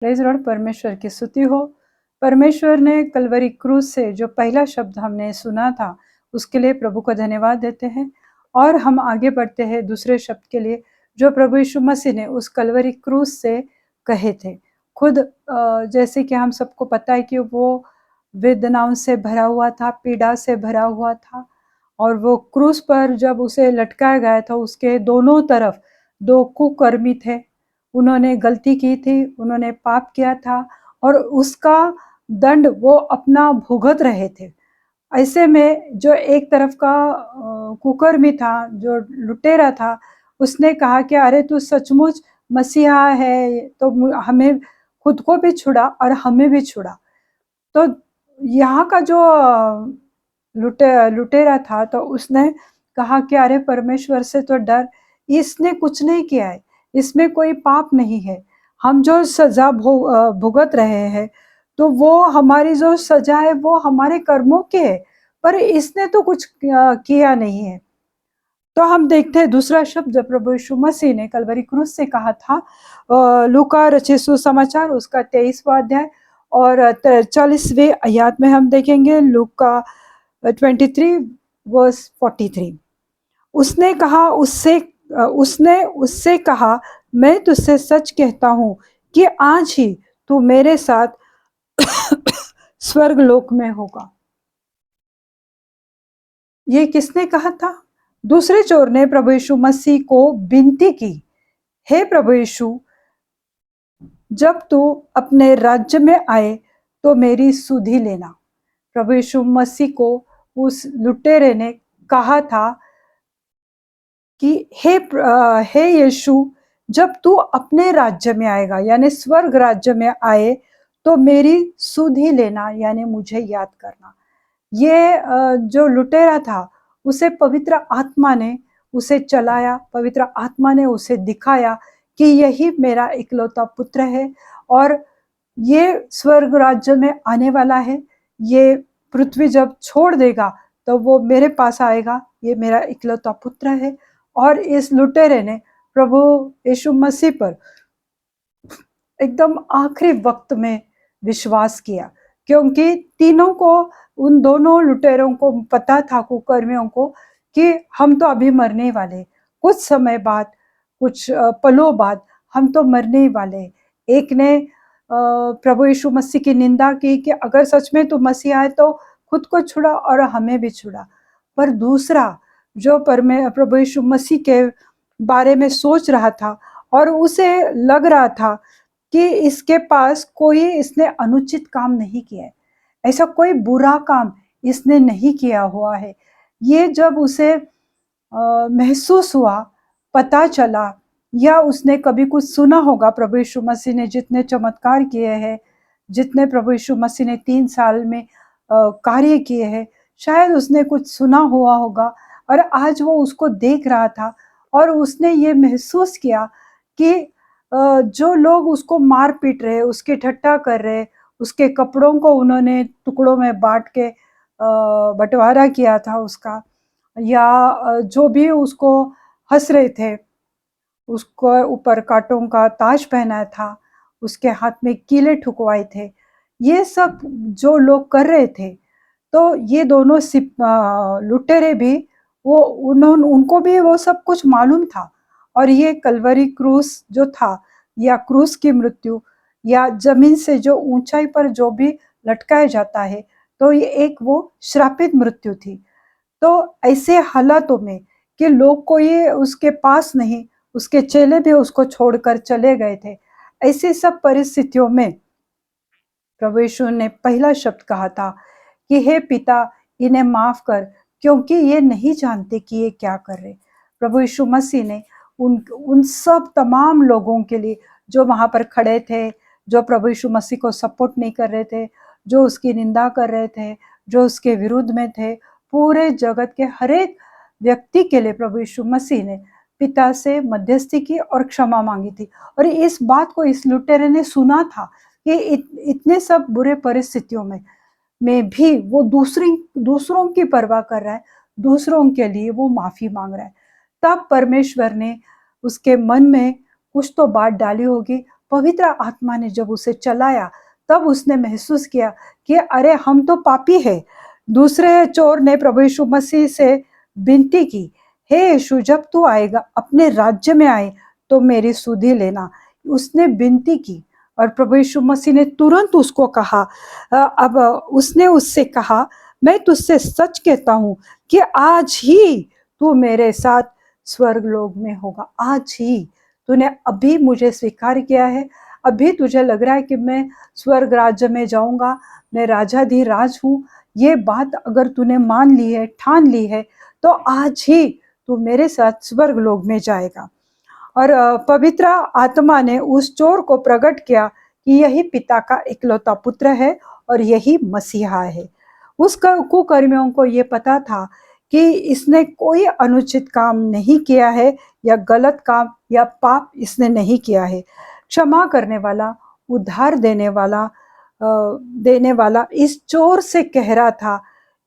Praise Lord, परमेश्वर की स्तुति हो। परमेश्वर ने कलवरी क्रूज से जो पहला शब्द हमने सुना था, उसके लिए प्रभु को धन्यवाद देते हैं। और हम आगे बढ़ते हैं दूसरे शब्द के लिए, जो प्रभु यीशु मसीह ने उस कलवरी क्रूज से कहे थे। खुद जैसे कि हम सबको पता है कि वो वेदनाओं से भरा हुआ था, पीड़ा से भरा हुआ था, और वो क्रूज पर जब उसे लटकाया गया था, उसके दोनों तरफ दो कुकर्मी थे। उन्होंने गलती की थी, उन्होंने पाप किया था, और उसका दंड वो अपना भुगत रहे थे। ऐसे में जो एक तरफ का कुकर्मी था, जो लुटेरा था, उसने कहा कि अरे तू सचमुच मसीहा है तो हमें, खुद को भी छुड़ा और हमें भी छुड़ा। तो यहाँ का जो लुटेरा था, तो उसने कहा कि अरे परमेश्वर से तो डर, इसने कुछ नहीं किया है, इसमें कोई पाप नहीं है। हम जो सजा भुगत रहे हैं, तो वो हमारी जो सजा है वो हमारे कर्मों की है, पर इसने तो कुछ किया नहीं है। तो हम देखते हैं दूसरा शब्द जब प्रभु यीशु मसीह ने कलवरी क्रूज से कहा था, लूका रचित सुसमाचार उसका 23वां अध्याय और 40वें आयत में हम देखेंगे, लूका 23 वर्स 43। उसने कहा उसने उससे कहा, मैं तुझसे सच कहता हूँ कि आज ही तू मेरे साथ स्वर्ग लोक में होगा। ये किसने कहा था? दूसरे चोर ने प्रभु यीशु मसीह को विनती की, हे प्रभु यीशु, जब तू अपने राज्य में आए तो मेरी सुधि लेना। प्रभु यीशु मसीह को उस लुटेरे ने कहा था कि हे यीशु, जब तू अपने राज्य में आएगा, यानी स्वर्ग राज्य में आए, तो मेरी सुधि लेना, यानी मुझे याद करना। ये जो लुटेरा था, उसे पवित्र आत्मा ने उसे चलाया, पवित्र आत्मा ने उसे दिखाया कि यही मेरा इकलौता पुत्र है, और ये स्वर्ग राज्य में आने वाला है। ये पृथ्वी जब छोड़ देगा तो वो मेरे पास आएगा, ये मेरा इकलौता पुत्र है। और इस लुटेरे ने प्रभु यीशु मसीह पर एकदम आखिरी वक्त में विश्वास किया, क्योंकि तीनों को, उन दोनों लुटेरों को पता था, कुकर्मियों को, कि हम तो अभी मरने वाले, कुछ समय बाद, कुछ पलों बाद हम तो मरने ही वाले। एक ने प्रभु यीशु मसीह की निंदा की कि अगर सच में तू मसीह है तो खुद को छुड़ा और हमें भी छुड़ा। पर दूसरा जो प्रभु यीशु मसीह के बारे में सोच रहा था, और उसे लग रहा था कि इसके पास कोई, इसने अनुचित काम नहीं किया है, ऐसा कोई बुरा काम इसने नहीं किया हुआ है। ये जब उसे महसूस हुआ, पता चला, या उसने कभी कुछ सुना होगा प्रभु यीशु मसीह ने जितने चमत्कार किए हैं, जितने प्रभु यीशु मसीह ने 3 साल में कार्य किए हैं, शायद उसने कुछ सुना हुआ होगा, और आज वो उसको देख रहा था, और उसने ये महसूस किया कि जो लोग उसको मार पीट रहे, उसकी ठट्टा कर रहे, उसके कपड़ों को उन्होंने टुकड़ों में बांट के बंटवारा किया था उसका, या जो भी उसको हंस रहे थे, उसको ऊपर कांटों का ताज पहना था, उसके हाथ में कीले ठुकवाए थे, ये सब जो लोग कर रहे थे, तो ये दोनों लुटेरे भी, वो उनको भी वो सब कुछ मालूम था। और ये कलवरी क्रूस जो था, या क्रूस की मृत्यु, या जमीन से जो ऊंचाई पर जो भी लटकाया जाता है, तो ये एक वो श्रापित मृत्यु थी। तो ऐसे हालातों में कि लोग को ये उसके पास नहीं, उसके चेले भी उसको छोड़कर चले गए थे, ऐसे सब परिस्थितियों में प्रभु यीशु ने पहला शब्द कहा था कि हे पिता, इन्हें माफ कर, क्योंकि ये नहीं जानते कि ये क्या कर रहे। प्रभु यीशु मसीह ने उन सब तमाम लोगों के लिए जो वहां पर खड़े थे, जो प्रभु यीशु मसीह को सपोर्ट नहीं कर रहे थे, जो उसकी निंदा कर रहे थे, जो उसके विरुद्ध में थे, पूरे जगत के हर एक व्यक्ति के लिए प्रभु यीशु मसीह ने पिता से मध्यस्थी की और क्षमा मांगी थी। और इस बात को इस लुटेरे ने सुना था कि इतने सब बुरे परिस्थितियों में भी वो दूसरों की परवाह कर रहा है, दूसरों के लिए वो माफी मांग रहा है। तब परमेश्वर ने उसके मन में कुछ तो बात डाली होगी, पवित्र आत्मा ने जब उसे चलाया, तब उसने महसूस किया कि अरे हम तो पापी है। दूसरे चोर ने प्रभु यीशु मसीह से विनती की, हे यीशु, जब तू आएगा, अपने राज्य में आए, तो मेरी सुधि लेना। उसने विनती की और प्रभु यीशु मसीह ने तुरंत उसको कहा, अब उसने उससे कहा, मैं तुझसे सच कहता हूँ कि आज ही तू मेरे साथ स्वर्ग लोक में होगा। आज ही तूने अभी मुझे स्वीकार किया है, अभी तुझे लग रहा है कि मैं स्वर्ग राज्य में जाऊंगा, मैं राजाधिराज हूँ, ये बात अगर तूने मान ली है, ठान ली है, तो आज ही तू मेरे साथ स्वर्ग लोक में जाएगा। और पवित्र आत्मा ने उस चोर को प्रकट किया कि यही पिता का इकलौता पुत्र है और यही मसीहा है। उस कुकर्मियों को ये पता था कि इसने कोई अनुचित काम नहीं किया है या गलत काम या पाप इसने नहीं किया है। क्षमा करने वाला, उद्धार देने वाला इस चोर से कह रहा था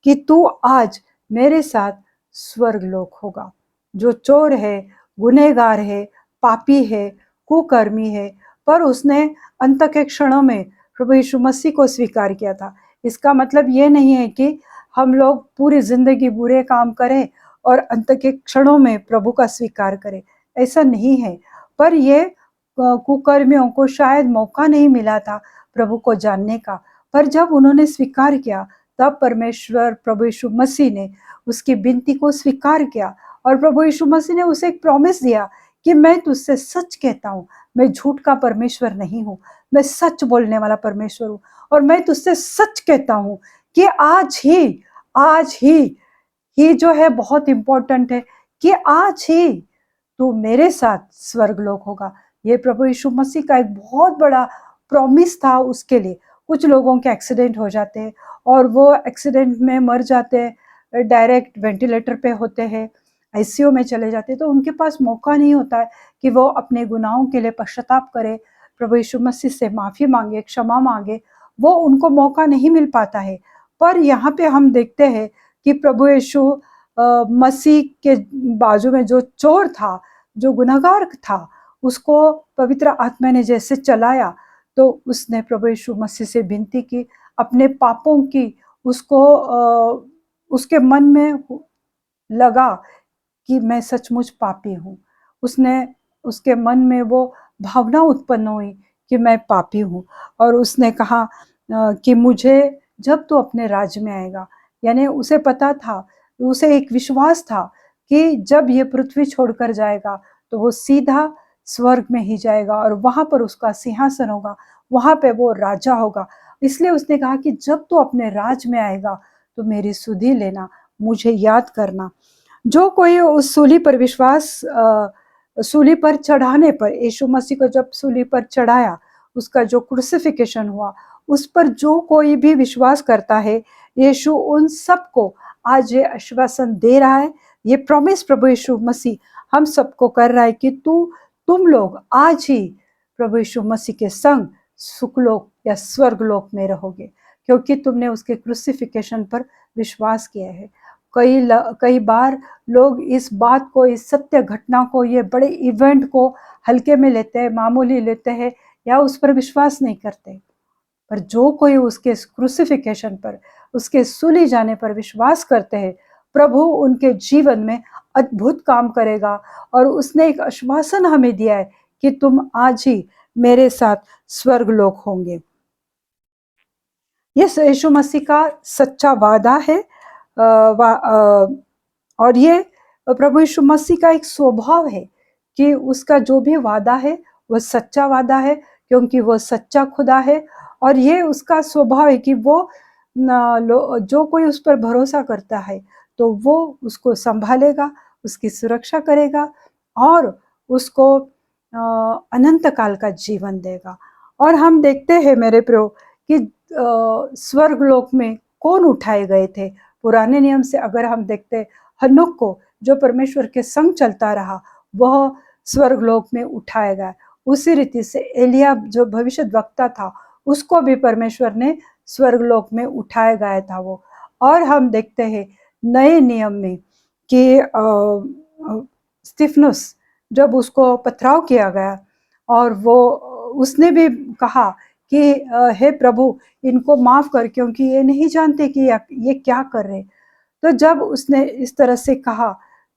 कि तू आज मेरे साथ स्वर्ग लोक होगा। जो चोर है, गुनहगार है, पापी है, कुकर्मी है, पर उसने अंत के क्षणों में प्रभु यीशु मसीह को स्वीकार किया था। इसका मतलब ये नहीं है कि हम लोग पूरी जिंदगी बुरे काम करें और अंत के क्षणों में प्रभु का स्वीकार करें, ऐसा नहीं है। पर ये कुकर्मियों को शायद मौका नहीं मिला था प्रभु को जानने का, पर जब उन्होंने स्वीकार किया, तब परमेश्वर प्रभु यीशु मसीह ने उसकी विनती को स्वीकार किया और प्रभु यीशु मसीह ने उसे एक प्रॉमिस दिया कि मैं तुझसे सच कहता हूँ, मैं झूठ का परमेश्वर नहीं हूँ, मैं सच बोलने वाला परमेश्वर हूँ। और मैं तुझसे सच कहता हूँ कि आज ही जो है बहुत इंपॉर्टेंट है कि आज ही तू मेरे साथ स्वर्गलोक होगा। ये प्रभु यीशु मसीह का एक बहुत बड़ा प्रॉमिस था उसके लिए। कुछ लोगों के एक्सीडेंट हो जाते हैं और वो एक्सीडेंट में मर जाते हैं, डायरेक्ट वेंटिलेटर पे होते हैं, आईसीयू में चले जाते हैं, तो उनके पास मौका नहीं होता है कि वो अपने गुनाहों के लिए पश्चाताप करे, प्रभु यीशु मसीह से माफ़ी मांगे, क्षमा मांगे, वो उनको मौका नहीं मिल पाता है। पर यहाँ पे हम देखते हैं कि प्रभु यीशु मसीह के बाजू में जो चोर था, जो गुनहगार था, उसको पवित्र आत्मा ने जैसे चलाया, तो उसने प्रभु यीशु मसीह से विनती की, अपने पापों की उसको उसके मन में लगा कि मैं सचमुच पापी हूँ। उसके मन में वो भावना उत्पन्न हुई कि मैं पापी हूँ और उसने कहा कि मुझे जब तू अपने राज्य में आएगा, यानी उसे पता था, उसे एक विश्वास था कि जब ये पृथ्वी छोड़कर जाएगा तो वो सीधा स्वर्ग में ही जाएगा और वहाँ पर उसका सिंहासन होगा, वहाँ पे वो राजा होगा। इसलिए उसने कहा कि जब तू अपने राज में आएगा तो मेरी सुधि लेना, मुझे याद करना। जो कोई उस सूली पर सूली पर चढ़ाने पर, यीशु मसीह को जब सूली पर चढ़ाया, उसका जो क्रूसिफिकेशन हुआ, उस पर जो कोई भी विश्वास करता है, यीशु उन सबको आज ये आश्वासन दे रहा है, ये प्रॉमिस प्रभु यीशु मसीह हम सबको कर रहा है कि तुम लोग आज ही प्रभु यीशु मसीह के संग सुखलोक या स्वर्गलोक में रहोगे, क्योंकि तुमने उसके क्रूसिफिकेशन पर विश्वास किया है। कई बार लोग इस बात को, इस सत्य घटना को, ये बड़े इवेंट को हल्के में लेते हैं, मामूली लेते हैं या उस पर विश्वास नहीं करते। पर जो कोई उसके क्रूसिफिकेशन पर, उसके सूली जाने पर विश्वास करते हैं, प्रभु उनके जीवन में अद्भुत काम करेगा। और उसने एक आश्वासन हमें दिया है कि तुम आज ही मेरे साथ स्वर्गलोक होंगे। ये यीशु मसीह का सच्चा वादा है और ये प्रभु यीशु मसीह का एक स्वभाव है कि उसका जो भी वादा है वो सच्चा वादा है, क्योंकि वो सच्चा खुदा है। और ये उसका स्वभाव है कि वो जो कोई उस पर भरोसा करता है तो वो उसको संभालेगा, उसकी सुरक्षा करेगा और उसको अनंत काल का जीवन देगा। और हम देखते हैं मेरे प्रियो कि स्वर्गलोक में कौन उठाए गए थे। पुराने नियम से अगर हम देखते, हनोक को जो परमेश्वर के संग चलता रहा, वह स्वर्गलोक में उठाया गया। उसी रीति से एलिया जो भविष्यद्वक्ता था, उसको भी परमेश्वर ने स्वर्गलोक में उठाया गया था वो। और हम देखते हैं नए नियम में कि स्तिफनुस जब उसको पथराव किया गया और वो उसने भी कहा कि हे प्रभु, इनको माफ कर, क्योंकि ये नहीं जानते कि ये क्या कर रहे। तो जब उसने इस तरह से कहा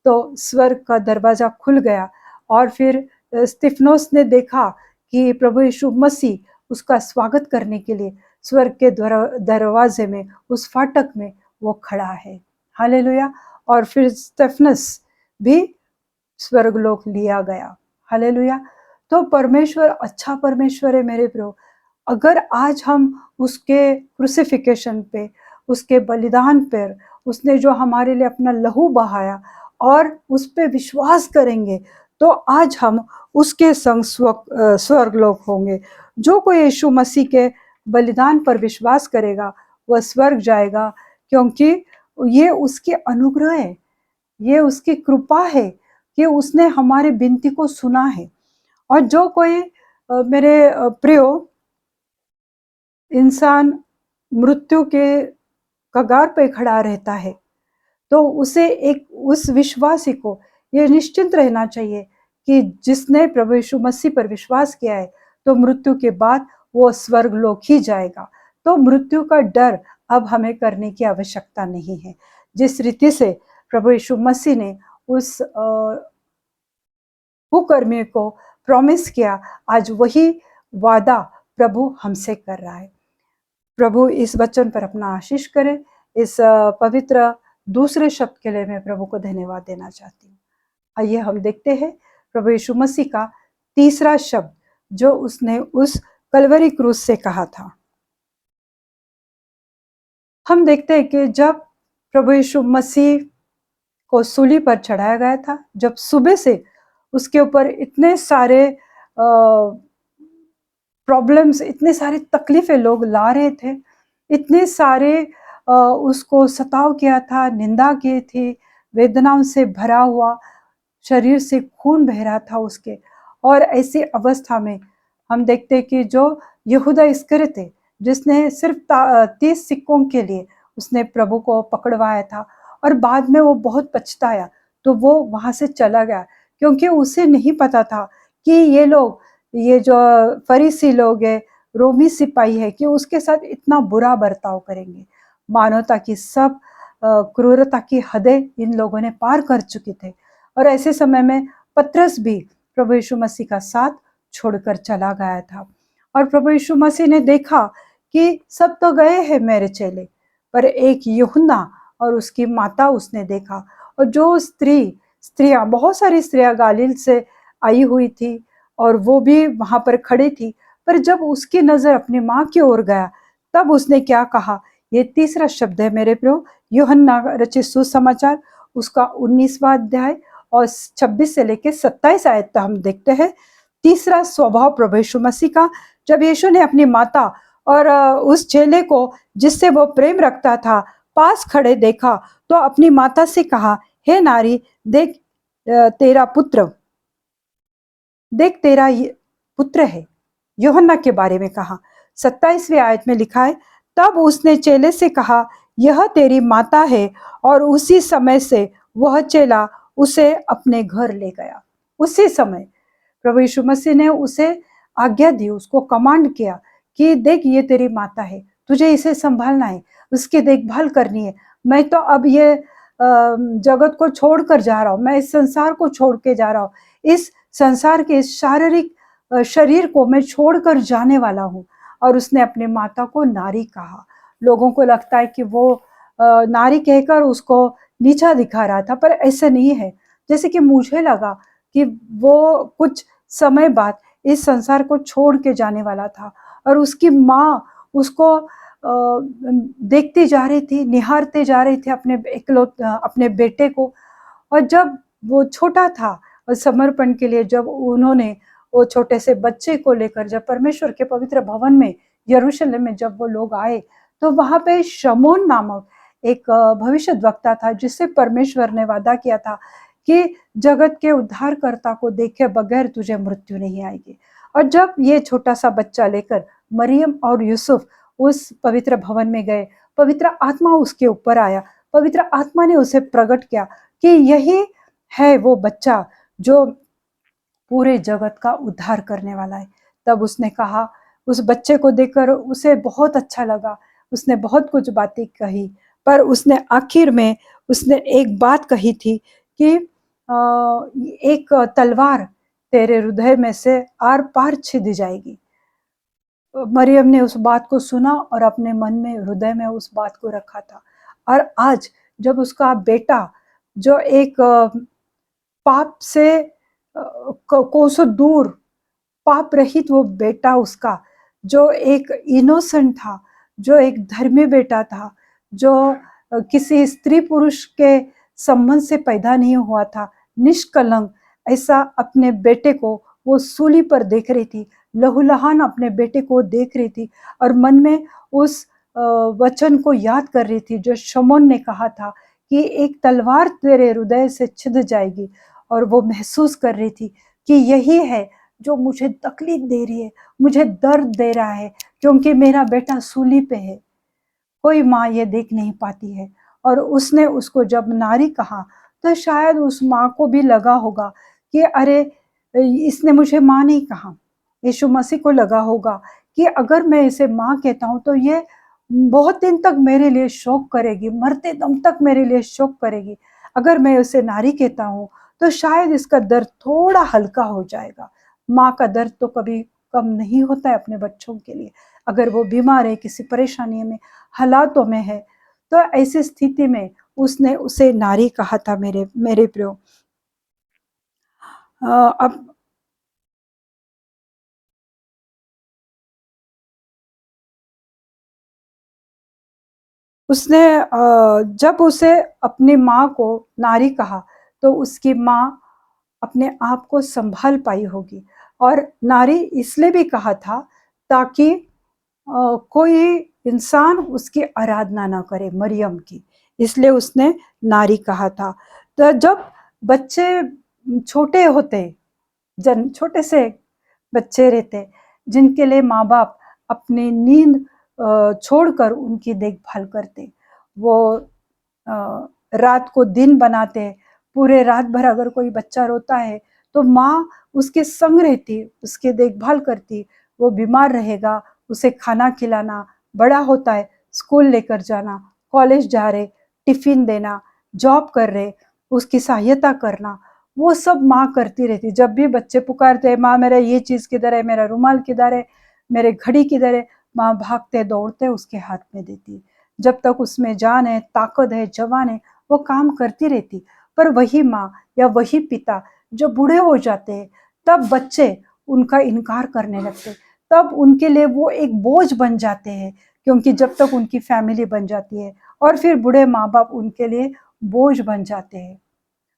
तो स्वर्ग का दरवाजा खुल गया, और फिर स्तिफनोस ने देखा कि प्रभु यीशु मसीह उसका स्वागत करने के लिए स्वर्ग के दरवाजे में, उस फाटक में वो खड़ा है। हालेलुया। और फिर स्तिफनस भी स्वर्गलोक लिया गया। हालेलुया। तो परमेश्वर अच्छा परमेश्वर है मेरे प्रियो। अगर आज हम उसके क्रूसिफिकेशन पे, उसके बलिदान पर, उसने जो हमारे लिए अपना लहू बहाया और उस पे विश्वास करेंगे, तो आज हम उसके संग स्वर्गलोक होंगे। जो कोई यीशु मसीह के बलिदान पर विश्वास करेगा वह स्वर्ग जाएगा, क्योंकि ये उसके अनुग्रह है, ये उसकी कृपा है कि उसने हमारे विनती को सुना है। और जो कोई मेरे प्रियो इंसान मृत्यु के कगार पे खड़ा रहता है, तो उसे एक उस विश्वासी को ये निश्चिंत रहना चाहिए कि जिसने प्रभु यीशु मसीह पर विश्वास किया है, तो मृत्यु के बाद वो स्वर्गलोक ही जाएगा। तो मृत्यु का डर अब हमें करने की आवश्यकता नहीं है। जिस रीति से प्रभु यीशु मसीह ने उस कुकर्मी को प्रॉमिस किया, आज वही वादा प्रभु हमसे कर रहा है। प्रभु इस वचन पर अपना आशीष करे। इस पवित्र दूसरे शब्द के लिए मैं प्रभु को धन्यवाद देना चाहती हूँ। आइए हम देखते हैं प्रभु यीशु मसीह का तीसरा शब्द जो उसने उस कलवरी क्रूस से कहा था। हम देखते हैं कि जब प्रभु यीशु मसीह को सूली पर चढ़ाया गया था, जब सुबह से उसके ऊपर इतने सारे प्रॉब्लम्स, इतने सारे तकलीफें लोग ला रहे थे, इतने सारे उसको सताव किया था, निंदा किए थे, वेदनाओं से भरा हुआ शरीर से खून बह रहा था उसके। और ऐसी अवस्था में हम देखते कि जो यहूदा इस्करियोती थे, जिसने सिर्फ 30 सिक्कों के लिए उसने प्रभु को पकड़वाया था, और बाद में वो बहुत पछताया, तो वो वहां से चला गया, क्योंकि उसे नहीं पता था कि ये लोग, ये जो फरीसी लोग है, रोमी सिपाही है, कि उसके साथ इतना बुरा बर्ताव करेंगे। मानवता की सब क्रूरता की हदें इन लोगों ने पार कर चुके थे। और ऐसे समय में पतरस भी प्रभु यीशु मसीह का साथ छोड़कर चला गया था। और प्रभु यीशु मसीह ने देखा कि सब तो गए हैं मेरे चेले, पर एक यूहन्ना और उसकी माता उसने देखा। और जो स्त्रियां, बहुत सारी स्त्रियां गालिल से आई हुई थी, और वो भी वहां पर खड़ी थी, पर जब उसकी नजर अपनी माँ की ओर गया, तब उसने क्या कहा, ये तीसरा शब्द है मेरे प्रियो, यूहन्ना रचित सुसमाचार उसका 19वां अध्याय और 26 से लेकर 27 आयत तक हम देखते हैं तीसरा स्वभाव प्रभु यीशु मसीह का। जब यीशु ने अपनी माता और उस चेले को जिससे वो प्रेम रखता था पास खड़े देखा, तो अपनी माता से कहा, हे नारी, देख तेरा पुत्र, देख तेरा पुत्र है। यूहन्ना के बारे में कहा। 27वीं आयत में लिखा है, तब उसने चेले से कहा, यह तेरी माता है। और उसी समय से वह चेला उसे अपने घर ले गया। उसी समय प्रभु यीशु मसीह ने उसे आज्ञा दी, उसको कमांड किया कि देख ये तेरी माता है, तुझे इसे संभालना है, उसकी देखभाल करनी है। मैं तो अब ये जगत को छोड़कर जा रहा हूँ, मैं इस संसार को छोड़ के जा रहा हूँ, इस संसार के इस शारीरिक शरीर को मैं छोड़कर जाने वाला हूँ। और उसने अपने माता को नारी कहा। लोगों को लगता है कि वो नारी कहकर उसको नीचा दिखा रहा था, पर ऐसा नहीं है। जैसे कि मुझे लगा कि वो कुछ समय बाद इस संसार को छोड़ के जाने वाला था, और उसकी माँ उसको देखती जा रही थी, निहारते जा रही थी अपने बेटे को। और जब वो छोटा था, और समर्पण के लिए जब उन्होंने वो छोटे से बच्चे को लेकर जब परमेश्वर के पवित्र भवन में यरूशलेम में जब वो लोग आए, तो वहां पे शमौन नामक एक भविष्यद्वक्ता था, जिससे परमेश्वर ने वादा किया था कि जगत के उद्धारकर्ता को देखे बगैर तुझे मृत्यु नहीं आएगी। और जब ये छोटा सा बच्चा लेकर मरियम और यूसुफ उस पवित्र भवन में गए, पवित्र आत्मा उसके ऊपर आया, पवित्र आत्मा ने उसे प्रकट किया कि यही है वो बच्चा जो पूरे जगत का उद्धार करने वाला है। तब उसने कहा, उस बच्चे को देखकर उसे बहुत अच्छा लगा, उसने बहुत कुछ बातें कही, पर उसने आखिर में उसने एक बात कही थी कि एक तलवार तेरे हृदय में से आर पार छिद जाएगी। मरियम ने उस बात को सुना और अपने मन में, हृदय में उस बात को रखा था। और आज जब उसका बेटा, जो एक पाप से कोसों दूर, पाप रहित वो बेटा उसका, जो एक इनोसेंट था, जो एक धर्मी बेटा था, जो किसी स्त्री पुरुष के संबंध से पैदा नहीं हुआ था, निष्कलंक, ऐसा अपने बेटे को वो सूली पर देख रही थी, लहूलुहान अपने बेटे को देख रही थी और मन में उस वचन को याद कर रही थी जो शमौन ने कहा था कि एक तलवार तेरे हृदय से छिद जाएगी। और वो महसूस कर रही थी कि यही है जो मुझे तकलीफ दे रही है, मुझे दर्द दे रहा है, क्योंकि मेरा बेटा सूली पे है, कोई माँ ये देख नहीं पाती है। और उसने उसको जब नारी कहा तो शायद उस माँ को भी लगा होगा कि अरे, इसने मुझे माँ नहीं कहा। यीशु मसीह को लगा होगा कि अगर मैं इसे माँ कहता हूँ तो ये बहुत दिन तक मेरे लिए शोक करेगी, मरते दम तक मेरे लिए शोक करेगी। अगर मैं उसे नारी कहता हूँ तो शायद इसका दर्द थोड़ा हल्का हो जाएगा। माँ का दर्द तो कभी कम नहीं होता है अपने बच्चों के लिए। अगर वो बीमार है, किसी परेशानी में, हालातों में है, तो ऐसी स्थिति में उसने उसे नारी कहा था। मेरे मेरे प्रियो, अब उसने जब उसे अपनी माँ को नारी कहा तो उसकी माँ अपने आप को संभाल पाई होगी। और नारी इसलिए भी कहा था ताकि कोई इंसान उसकी आराधना ना करे, मरियम की, इसलिए उसने नारी कहा था। तो जब बच्चे छोटे होते, जन छोटे से बच्चे रहते जिनके लिए माँ बाप अपनी नींद छोड़कर उनकी देखभाल करते, वो रात को दिन बनाते, पूरे रात भर अगर कोई बच्चा रोता है तो माँ उसके संग रहती, उसकी देखभाल करती। वो बीमार रहेगा, उसे खाना खिलाना, बड़ा होता है स्कूल लेकर जाना, कॉलेज जा रहे, टिफिन देना, जॉब कर रहे, उसकी सहायता करना, वो सब माँ करती रहती। जब भी बच्चे पुकारते हैं, माँ मेरा ये चीज़ किधर है, मेरा रुमाल किधर है, मेरे घड़ी किधर है, माँ भागते दौड़ते उसके हाथ में देती। जब तक उसमें जान है, ताकत है, जवान है, वो काम करती रहती। पर वही माँ या वही पिता जो बूढ़े हो जाते हैं, तब बच्चे उनका इनकार करने लगते, तब उनके लिए वो एक बोझ बन जाते हैं, क्योंकि जब तक उनकी फैमिली बन जाती है और फिर बूढ़े माँ बाप उनके लिए बोझ बन जाते हैं।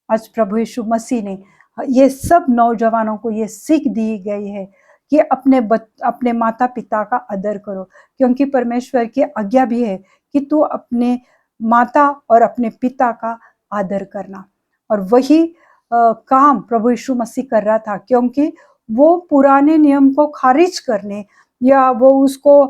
आज प्रभु यीशु मसीह ने ये सब नौजवानों को ये सीख दी गई है कि अपने माता पिता का आदर करो, क्योंकि परमेश्वर की आज्ञा भी है कि तू अपने माता और अपने पिता का आदर करना। और वही काम प्रभु यीशु मसीह कर रहा था, क्योंकि वो पुराने नियम को खारिज करने या वो उसको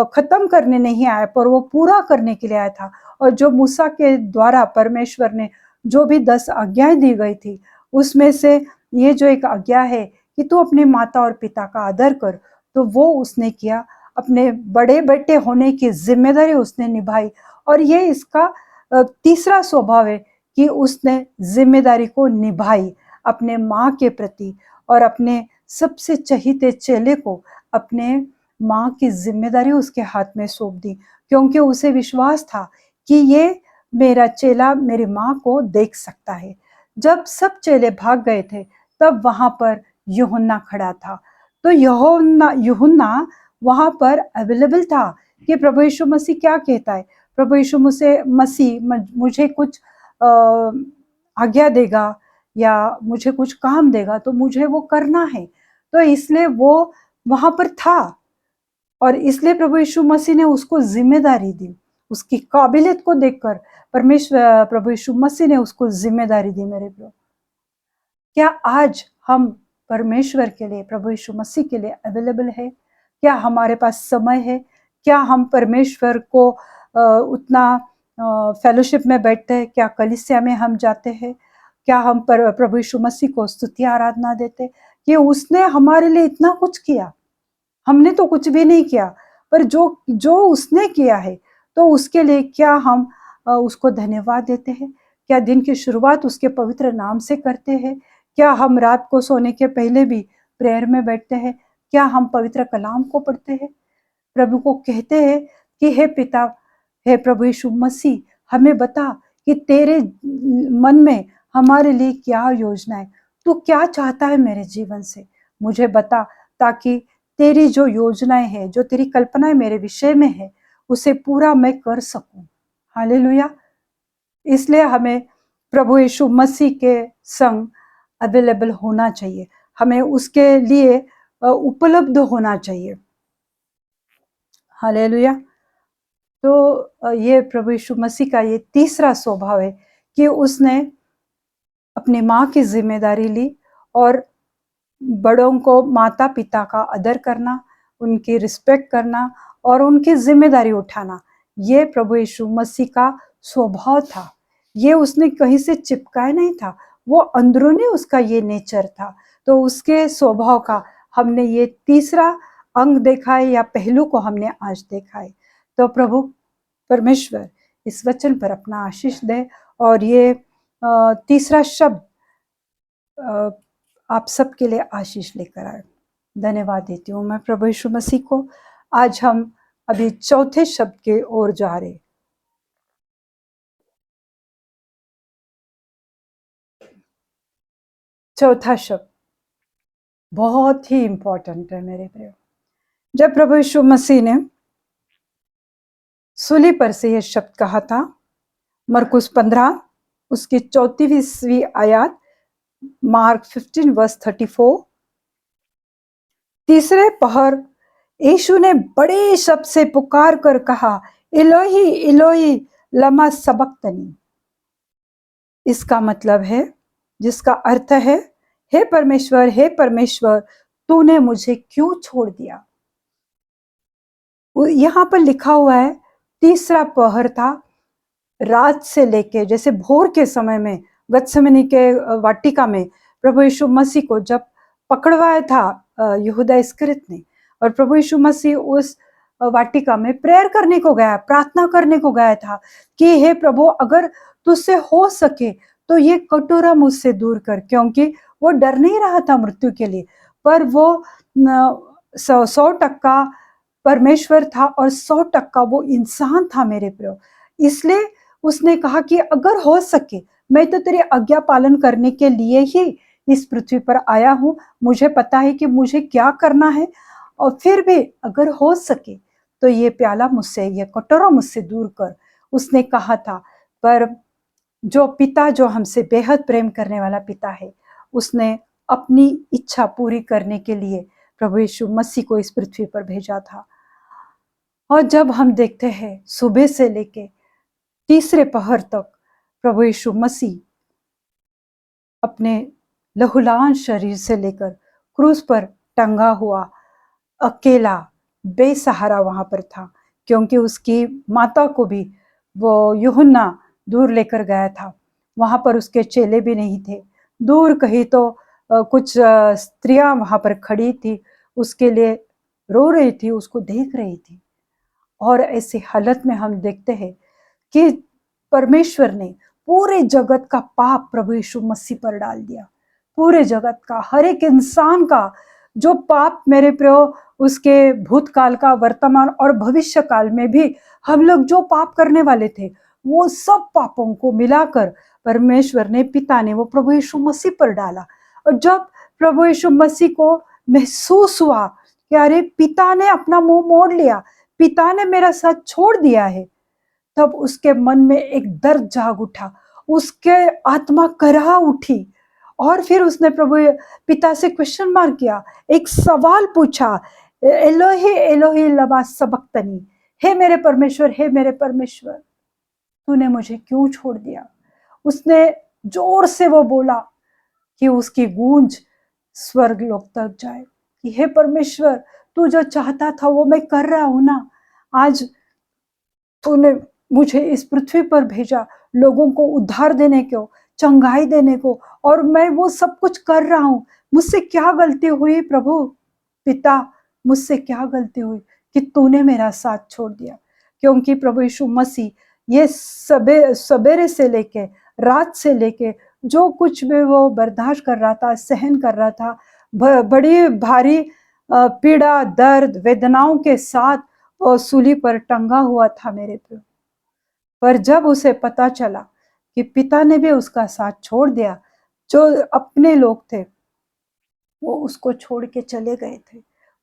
खत्म करने नहीं आया, पर वो पूरा करने के लिए आया था। और जो मूसा के द्वारा परमेश्वर ने जो भी 10 आज्ञाएं दी गई थी, उसमें से ये जो एक आज्ञा है कि तू अपने माता और पिता का आदर कर, तो वो उसने किया। अपने बड़े बेटे होने की जिम्मेदारी उसने निभाई। और ये इसका तीसरा स्वभाव है कि उसने जिम्मेदारी को निभाई अपने माँ के प्रति, और अपने सबसे चहीते चेले को अपने माँ की जिम्मेदारी उसके हाथ में सौंप दी, क्योंकि उसे विश्वास था कि ये मेरा चेला मेरी माँ को देख सकता है। जब सब चेले भाग गए थे, तब वहां पर यूहन्ना खड़ा था। तो यूहन्ना वहां पर अवेलेबल था कि प्रभु यीशु मसीह क्या कहता है। प्रभु यीशु मसीह मुझे कुछ आज्ञा देगा या मुझे कुछ काम देगा तो मुझे वो करना है। तो इसलिए वो वहां पर था, और इसलिए प्रभु यीशु मसीह ने उसको जिम्मेदारी दी। उसकी काबिलियत को देखकर प्रभु यीशु मसीह ने उसको जिम्मेदारी दी। मेरे प्रियो, क्या आज हम परमेश्वर के लिए, प्रभु यीशु मसीह के लिए अवेलेबल है? क्या हमारे पास समय है? क्या हम परमेश्वर को उतना फेलोशिप में बैठते हैं? क्या कलीसिया में हम जाते हैं? क्या हम प्रभु यीशु मसीह को स्तुति आराधना देते कि उसने हमारे लिए इतना कुछ किया? हमने तो कुछ भी नहीं किया, पर जो जो उसने किया है तो उसके लिए क्या हम उसको धन्यवाद देते हैं? क्या दिन की शुरुआत उसके पवित्र नाम से करते हैं? क्या हम रात को सोने के पहले भी प्रेयर में बैठते हैं? क्या हम पवित्र कलाम को पढ़ते हैं? प्रभु को कहते हैं कि हे पिता, हे प्रभु यीशु मसीह, हमें बता कि तेरे मन में हमारे लिए क्या योजना है, तू क्या चाहता है मेरे जीवन से, मुझे बता, ताकि तेरी जो योजनाएं हैं, जो तेरी कल्पनाएं मेरे विषय में है, उसे पूरा मैं कर सकूं। हालेलुया। इसलिए हमें प्रभु यीशु मसीह के संग अवेलेबल होना चाहिए, हमें उसके लिए उपलब्ध होना चाहिए। हालेलुया। तो ये प्रभु यीशु मसीह का ये तीसरा स्वभाव है कि उसने अपनी माँ की जिम्मेदारी ली और बड़ों को, माता पिता का आदर करना, उनकी रिस्पेक्ट करना और उनकी जिम्मेदारी उठाना, ये प्रभु यीशु मसीह का स्वभाव था। ये उसने कहीं से चिपकाया नहीं था, वो अंदरूनी उसका ये नेचर था। तो उसके स्वभाव का हमने ये तीसरा अंग देखा है, या पहलू को हमने आज देखा है। तो प्रभु परमेश्वर इस वचन पर अपना आशीष दे और ये तीसरा शब्द आप सबके लिए आशीष लेकर आए। धन्यवाद देती हूँ मैं प्रभु यीशु मसीह को। आज हम अभी चौथे शब्द के ओर जा रहे। चौथा शब्द बहुत ही इंपॉर्टेंट है मेरे प्रिय। जब प्रभु यीशु मसीह ने सूली पर से यह शब्द कहा था, मरकुस 15 उसकी 34वीं आयत, मार्क 15 वर्स 34, तीसरे पहर यीशु ने बड़े शब्द से पुकार कर कहा, इलोही इलोही लमा सबक्तनी। इसका मतलब है, जिसका अर्थ है, हे परमेश्वर तूने मुझे क्यों छोड़ दिया। यहां पर लिखा हुआ है तीसरा पहर था, रात से लेके, जैसे भोर के समय में गत्सेमनी के वाटिका में प्रभु यीशु मसीह को जब पकड़वाया था यहूदा इस्करियोत ने, और प्रभु यीशु मसीह उस वाटिका में प्रेयर करने को गया, प्रार्थना करने को गया था कि हे प्रभु, अगर तुझसे हो सके तो ये कटोरा मुझसे दूर कर, क्योंकि वो डर नहीं रहा था मृत्यु के लिए, पर वो 100% परमेश्वर था और 100% वो इंसान था मेरे प्रियो। इसलिए उसने कहा कि अगर हो सके, मैं तो तेरी आज्ञा पालन करने के लिए ही इस पृथ्वी पर आया हूं, मुझे पता है कि मुझे क्या करना है, और फिर भी अगर हो सके तो ये प्याला मुझसे, ये कटोरा मुझसे दूर कर, उसने कहा था। पर जो पिता, जो हमसे बेहद प्रेम करने वाला पिता है, उसने अपनी इच्छा पूरी करने के लिए प्रभु यीशु मसीह को इस पृथ्वी पर भेजा था। और जब हम देखते हैं सुबह से लेके तीसरे पहर तक प्रभु यीशु मसीह अपने लहूलुहान शरीर से लेकर क्रूस पर टंगा हुआ अकेला बेसहारा वहां पर था, क्योंकि उसकी माता को भी वो यूहन्ना दूर लेकर गया था। वहां पर उसके चेले भी नहीं थे, दूर कहीं तो कुछ स्त्रियां वहां पर खड़ी थी, उसके लिए रो रही थी, उसको देख रही थी। और ऐसी हालत में हम देखते हैं कि परमेश्वर ने पूरे जगत का पाप प्रभु यीशु मसीह पर डाल दिया। पूरे जगत का, हर एक इंसान का जो पाप मेरे प्रियो, उसके भूतकाल का, वर्तमान और भविष्य काल में भी हम लोग जो पाप करने वाले थे, वो सब पापों को मिलाकर परमेश्वर ने, पिता ने, वो प्रभु यीशु मसीह पर डाला। और जब प्रभु यीशु मसीह को महसूस हुआ कि अरे पिता ने अपना मुंह मोड़ लिया, पिता ने मेरा साथ छोड़ दिया है, तब उसके मन में एक दर्द जाग उठा, उसके आत्मा कराह उठी। और फिर उसने प्रभु पिता से क्वेश्चन मार्क किया, एक सवाल पूछा, एलोही एलोही लमा सबक्तनी, हे मेरे परमेश्वर, हे मेरे परमेश्वर, तूने मुझे क्यों छोड़ दिया। उसने जोर से वो बोला कि उसकी गूंज स्वर्ग लोक तक जाए कि हे परमेश्वर, तू जो चाहता था वो मैं कर रहा हूं ना। आज तूने मुझे इस पृथ्वी पर भेजा लोगों को उद्धार देने को, चंगाई देने को, और मैं वो सब कुछ कर रहा हूं। मुझसे क्या गलती हुई प्रभु पिता, मुझसे क्या गलती हुई कि तूने मेरा साथ छोड़ दिया। क्योंकि प्रभु यीशु मसीह ये सवेरे से लेके रात से लेके जो कुछ भी वो बर्दाश्त कर रहा था, सहन कर रहा था, बड़ी भारी पीड़ा, दर्द, वेदनाओं के साथ सूली पर टंगा हुआ था मेरे प्रभु। पर जब उसे पता चला कि पिता ने भी उसका साथ छोड़ दिया, जो अपने लोग थे वो उसको छोड़ के चले गए थे,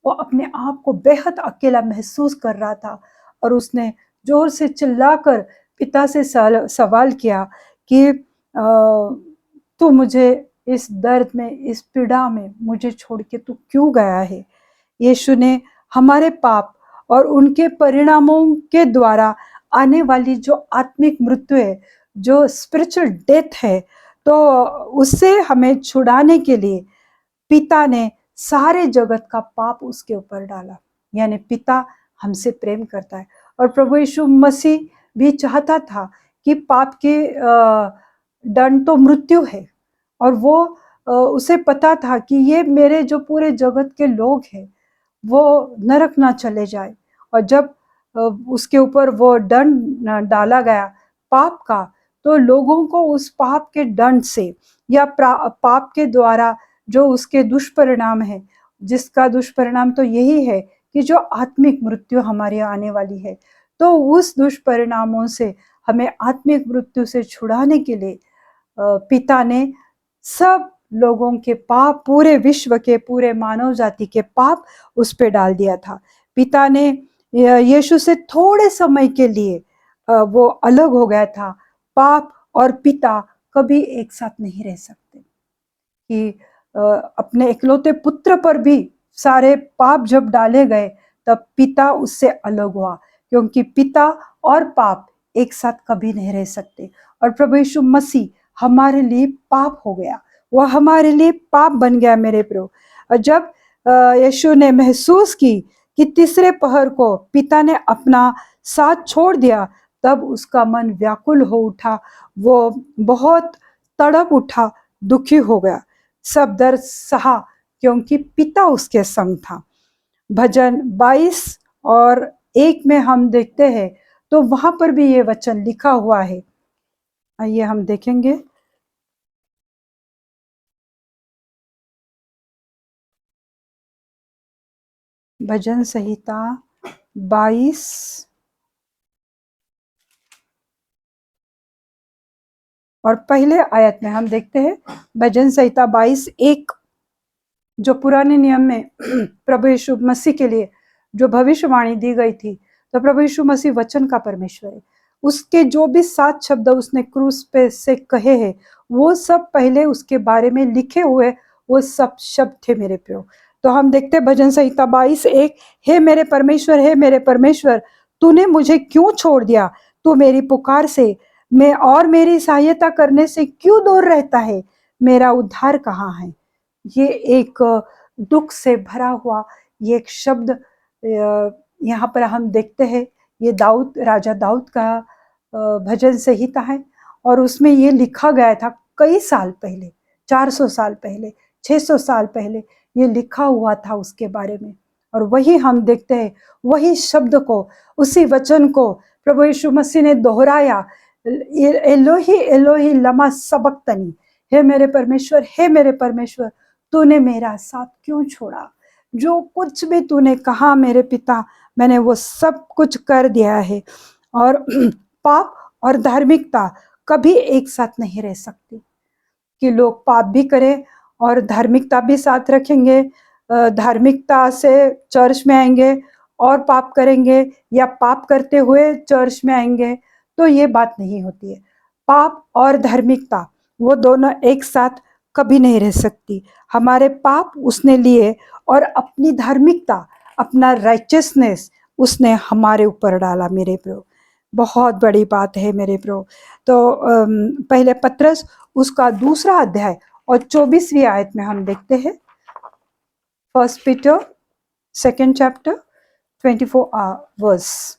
वो अपने आप को बेहद अकेला महसूस कर रहा था। और उसने जोर से चिल्लाकर पिता से सवाल किया कि तू मुझे इस दर्द में, इस पीड़ा में मुझे छोड़ के तू क्यों गया है। यीशु ने हमारे पाप और उनके परिणामों के द्वारा आने वाली जो आत्मिक मृत्यु है, जो स्पिरिचुअल डेथ है, तो उससे हमें छुड़ाने के लिए पिता ने सारे जगत का पाप उसके ऊपर डाला। यानी पिता हमसे प्रेम करता है। और प्रभु यीशु मसीह भी चाहता था कि पाप के दंड तो मृत्यु है, और वो उसे पता था कि ये मेरे जो पूरे जगत के लोग हैं वो नरक ना चले जाए। और जब उसके ऊपर वो दंड डाला गया पाप का, तो लोगों को उस पाप के दंड से या पाप के द्वारा जो उसके दुष्परिणाम है, जिसका दुष्परिणाम तो यही है कि जो आत्मिक मृत्यु हमारी आने वाली है, तो उस दुष्परिणामों से हमें आत्मिक मृत्यु से छुड़ाने के लिए पिता ने सब लोगों के पाप, पूरे विश्व के, पूरे मानव जाति के पाप उस पे डाल दिया था। पिता ने यीशु से थोड़े समय के लिए वो अलग हो गया था। पाप और पिता कभी एक साथ नहीं रह सकते। कि अपने इकलौते पुत्र पर भी सारे पाप जब डाले गए, तब पिता उससे अलग हुआ, क्योंकि पिता और पाप एक साथ कभी नहीं रह सकते। और प्रभु यीशु मसीह हमारे लिए पाप हो गया, वह हमारे लिए पाप बन गया मेरे प्रभु। और जब यीशु ने महसूस की कि तीसरे पहर को पिता ने अपना साथ छोड़ दिया, तब उसका मन व्याकुल हो उठा, वो बहुत तड़प उठा, दुखी हो गया, सब दर्द सहा, क्योंकि पिता उसके संग था। भजन 22 और 1 में हम देखते हैं, तो वहां पर भी ये वचन लिखा हुआ है। आइए हम देखेंगे। भजन संहिता 22 और पहले आयत में हम देखते हैं। भजन संहिता 22:1, जो पुराने नियम में प्रभु यीशु मसीह के लिए जो भविष्यवाणी दी गई थी, तो प्रभु यीशु मसीह वचन का परमेश्वर है। उसके जो भी 7 शब्द उसने क्रूस पे से कहे हैं, वो सब पहले उसके बारे में लिखे हुए वो सब शब्द थे मेरे प्रियो। तो हम देखते भजन संहिता 22:1, हे मेरे परमेश्वर, हे मेरे परमेश्वर, तूने मुझे क्यों छोड़ दिया? तू मेरी पुकार से मैं और मेरी सहायता करने से क्यों दूर रहता है? मेरा उद्धार कहाँ है? ये एक दुख से भरा हुआ ये एक शब्द यहाँ पर हम देखते हैं। ये दाऊद, राजा दाऊद का भजन संहिता है, और उसमें ये लिखा गया था कई साल पहले, 400 साल पहले, 600 साल पहले ये लिखा हुआ था उसके बारे में। और वही हम देखते हैं, वही शब्द को, उसी वचन को प्रभु यीशु मसीह ने दोहराया, एलोही एलोही लमा सबक्तनी, हे मेरे परमेश्वर, हे मेरे परमेश्वर, तूने मेरा साथ क्यों छोड़ा? जो कुछ भी तूने कहा मेरे पिता, मैंने वो सब कुछ कर दिया है। और पाप और धार्मिकता कभी एक साथ नहीं रह सकती, कि लोग पाप भी करें और धार्मिकता भी साथ रखेंगे, धार्मिकता से चर्च में आएंगे और पाप करेंगे, या पाप करते हुए चर्च में आएंगे, तो ये बात नहीं होती है। पाप और धार्मिकता वो दोनों एक साथ कभी नहीं रह सकती। हमारे पाप उसने लिए और अपनी धार्मिकता, अपना राइचियसनेस उसने हमारे ऊपर डाला मेरे प्रो। बहुत बड़ी बात है मेरे प्रो। तो पहले पत्रस उसका 2 अध्याय और 24वीं आयत में हम देखते हैं। 1 पीटर 2 चैप्टर 24 वर्स।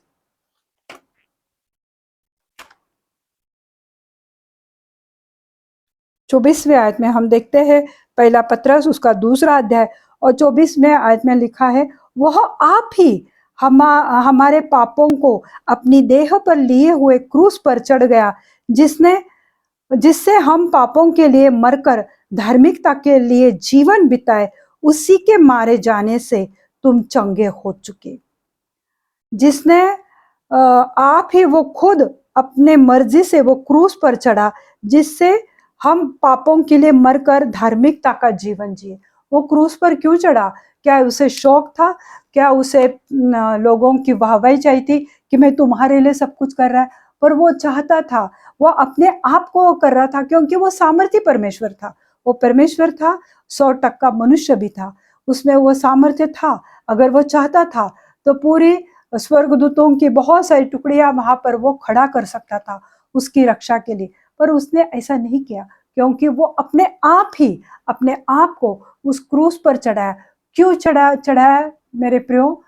24वीं आयत में हम देखते हैं, पहला पत्रस उसका 2 अध्याय और 24वें आयत में लिखा है, वह आप ही हमारे पापों को अपनी देह पर लिए हुए क्रूस पर चढ़ गया, जिससे हम पापों के लिए मरकर धार्मिकता के लिए जीवन बिताए। उसी के मारे जाने से तुम चंगे हो चुके। जिसने आप ही वो खुद अपने मर्जी से वो क्रूस पर चढ़ा, जिससे हम पापों के लिए मरकर धार्मिकता का जीवन जिए। वो क्रूस पर क्यों चढ़ा? क्या उसे शौक था? क्या उसे लोगों की वाहवाही चाहिए थी कि मैं तुम्हारे लिए सब कुछ कर रहा है? पर वो चाहता था, वो अपने आप को कर रहा था, क्योंकि वो सामर्थ्य परमेश्वर था। वो परमेश्वर था, 100% मनुष्य भी था, उसमें वो सामर्थ्य था। अगर वो चाहता था तो पूरी स्वर्गदूतों की बहुत सारी टुकड़ियां वहां पर वो खड़ा कर सकता था उसकी रक्षा के लिए, पर उसने ऐसा नहीं किया, क्योंकि वो अपने आप को उस क्रूस पर चढ़ाया। क्यों चढ़ाया मेरे प्रियो?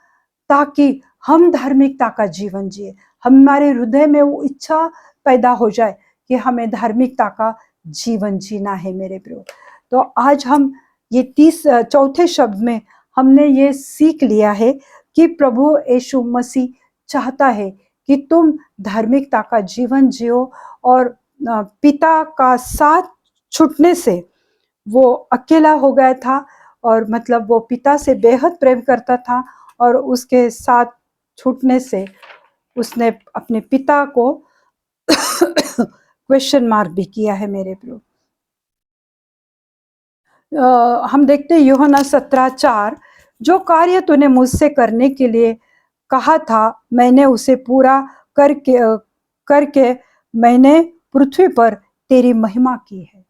ताकि हम धार्मिकता का जीवन जिए। हमारे हृदय में वो इच्छा पैदा हो जाए कि हमें धार्मिकता का जीवन जीना है मेरे प्रियो। तो आज हम ये चौथे शब्द में हमने ये सीख लिया है कि प्रभु यीशु मसीह चाहता है कि तुम धार्मिकता का जीवन जियो, और पिता का साथ छूटने से वो अकेला हो गया था, और मतलब वो पिता से बेहद प्रेम करता था, और उसके साथ छूटने से उसने अपने पिता को क्वेश्चन मार्क भी किया है मेरे प्रियो। हम देखते हैं यूहन्ना 17:4, जो कार्य तूने मुझसे करने के लिए कहा था मैंने उसे पूरा करके मैंने पृथ्वी पर तेरी महिमा की है।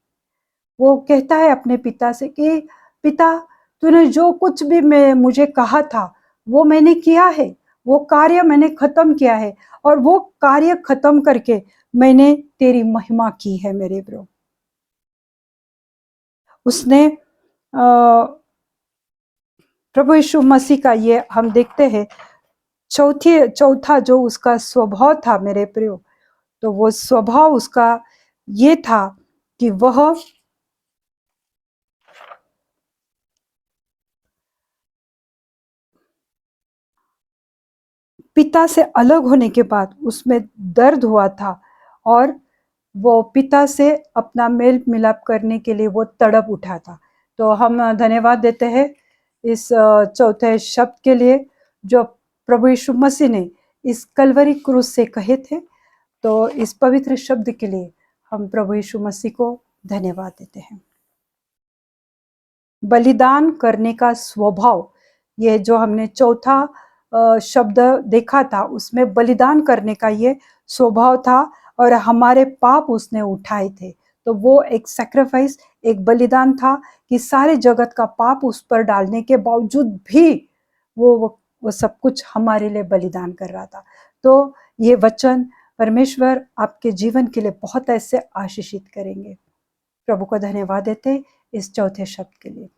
वो कहता है अपने पिता से कि पिता, तूने जो कुछ भी मैं मुझे कहा था वो मैंने किया है, वो कार्य मैंने खत्म किया है, और वो कार्य खत्म करके मैंने तेरी महिमा की है मेरे ब्रो। उसने प्रभु यीशु मसीह का ये हम देखते हैं चौथा जो उसका स्वभाव था मेरे प्रियो, तो वो स्वभाव उसका ये था कि वह पिता से अलग होने के बाद उसमें दर्द हुआ था, और वो पिता से अपना मेल मिलाप करने के लिए वो तड़प उठा था। तो हम धन्यवाद देते हैं इस चौथे शब्द के लिए जो प्रभु यीशु मसीह ने इस कलवरी क्रूस से कहे थे। तो इस पवित्र शब्द के लिए हम प्रभु यीशु मसीह को धन्यवाद देते हैं। बलिदान करने का स्वभाव, ये जो हमने चौथा शब्द देखा था, उसमें बलिदान करने का ये स्वभाव था, और हमारे पाप उसने उठाए थे। तो वो एक सैक्रिफाइस, एक बलिदान था कि सारे जगत का पाप उस पर डालने के बावजूद भी वो सब कुछ हमारे लिए बलिदान कर रहा था। तो ये वचन परमेश्वर आपके जीवन के लिए बहुत ऐसे आशीषित करेंगे। प्रभु को धन्यवाद देते इस चौथे शब्द के लिए।